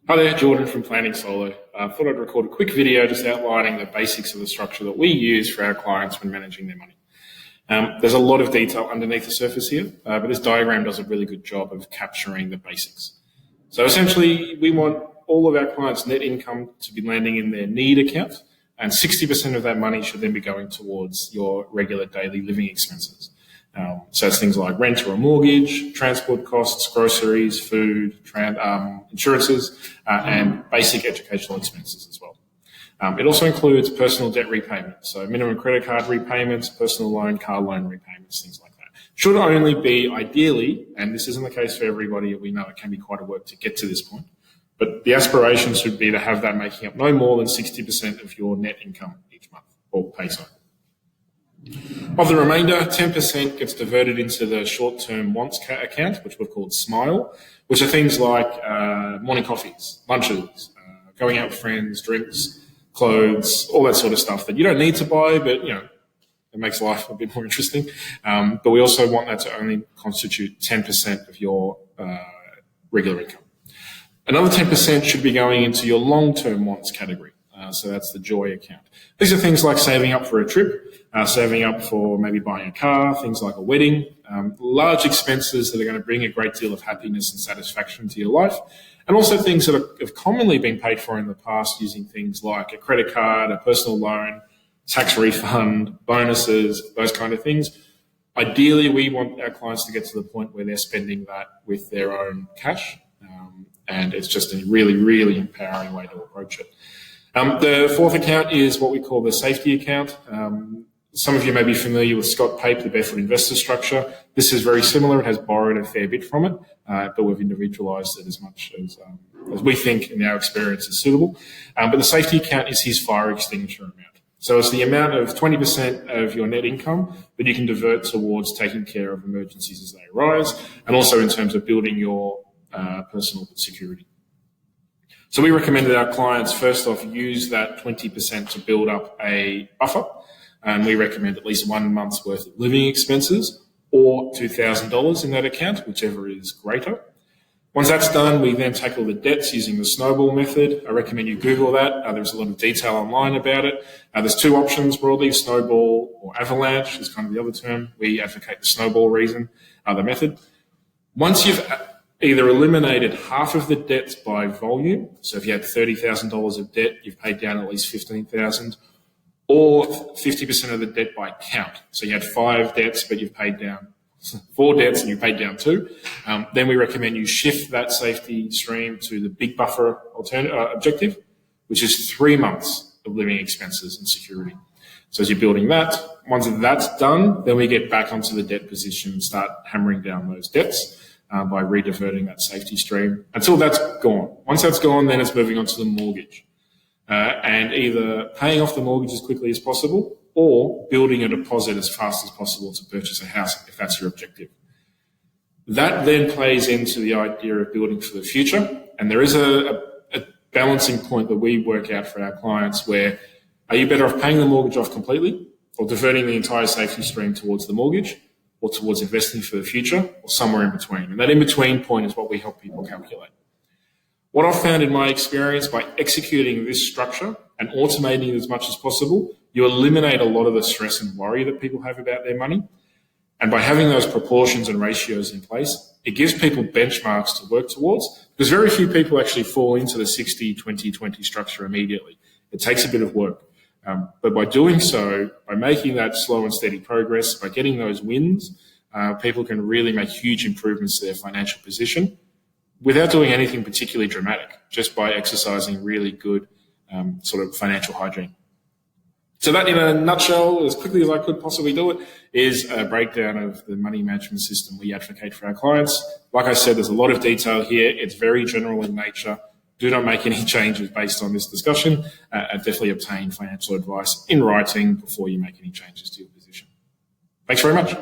Hi there, Jordan from Planning Solo. I thought I'd record a quick video just outlining the basics of the structure that we use for our clients when managing their money. There's a lot of detail underneath the surface here, but this diagram does a really good job of capturing the basics. So essentially, we want all of our clients' net income to be landing in their need account, and 60% of that money should then be going towards your regular daily living expenses. So it's things like rent or a mortgage, transport costs, groceries, food, insurances, and basic educational expenses as well. It also includes personal debt repayment, so minimum credit card repayments, personal loan, car loan repayments, things like that. Should only be ideally, and this isn't the case for everybody, we know it can be quite a work to get to this point, but the aspiration should be to have that making up no more than 60% of your net income each month, or pay cycle. Of the remainder, 10% gets diverted into the short-term wants account, which we've called SMILE, which are things like morning coffees, lunches, going out with friends, drinks, clothes, all that sort of stuff that you don't need to buy, but it makes life a bit more interesting. But we also want that to only constitute 10% of your regular income. Another 10% should be going into your long-term wants category. So that's the joy account. These are things like saving up for a trip, saving up for maybe buying a car, things like a wedding, large expenses that are going to bring a great deal of happiness and satisfaction to your life, and also things that have commonly been paid for in the past using things like a credit card, a personal loan, tax refund, bonuses, those kind of things. Ideally, we want our clients to get to the point where they're spending that with their own cash, and it's just a really, really empowering way to approach it. The fourth account is what we call the safety account. Some of you may be familiar with Scott Pape, the Barefoot Investor structure. This is very similar. It has borrowed a fair bit from it, but we've individualized it as much as we think in our experience is suitable. But the safety account is his fire extinguisher amount. So it's the amount of 20% of your net income that you can divert towards taking care of emergencies as they arise, and also in terms of building your personal security. So we recommend that our clients first off use that 20% to build up a buffer, and we recommend at least 1 month's worth of living expenses or $2,000 in that account, whichever is greater. Once that's done, we then tackle the debts using the Snowball Method. I recommend you Google that. There's a lot of detail online about it. There's two options broadly, Snowball or Avalanche is kind of the other term. We advocate the Snowball the method. Once you've either eliminated half of the debts by volume, so if you had $30,000 of debt, you've paid down at least $15,000, or 50% of the debt by count. So you had 5 debts, but you've paid down 4 debts and you paid down 2. Then we recommend you shift that safety stream to the big buffer objective, which is 3 months of living expenses and security. So as you're building that, once that's done, then we get back onto the debt position and start hammering down those debts by rediverting that safety stream until that's gone. Once that's gone, then it's moving on to the mortgage. And either paying off the mortgage as quickly as possible or building a deposit as fast as possible to purchase a house if that's your objective. That then plays into the idea of building for the future. And there is a balancing point that we work out for our clients where are you better off paying the mortgage off completely or diverting the entire safety stream towards the mortgage or towards investing for the future or somewhere in between? And that in-between point is what we help people calculate. What I've found in my experience by executing this structure and automating it as much as possible, you eliminate a lot of the stress and worry that people have about their money. And by having those proportions and ratios in place, it gives people benchmarks to work towards because very few people actually fall into the 60-20-20 structure immediately. It takes a bit of work. But by doing so, by making that slow and steady progress, by getting those wins, people can really make huge improvements to their financial position without doing anything particularly dramatic, just by exercising really good sort of financial hygiene. So that, in a nutshell, as quickly as I could possibly do it, is a breakdown of the money management system we advocate for our clients. Like I said, there's a lot of detail here. It's very general in nature. Do not make any changes based on this discussion. Definitely obtain financial advice in writing before you make any changes to your position. Thanks very much.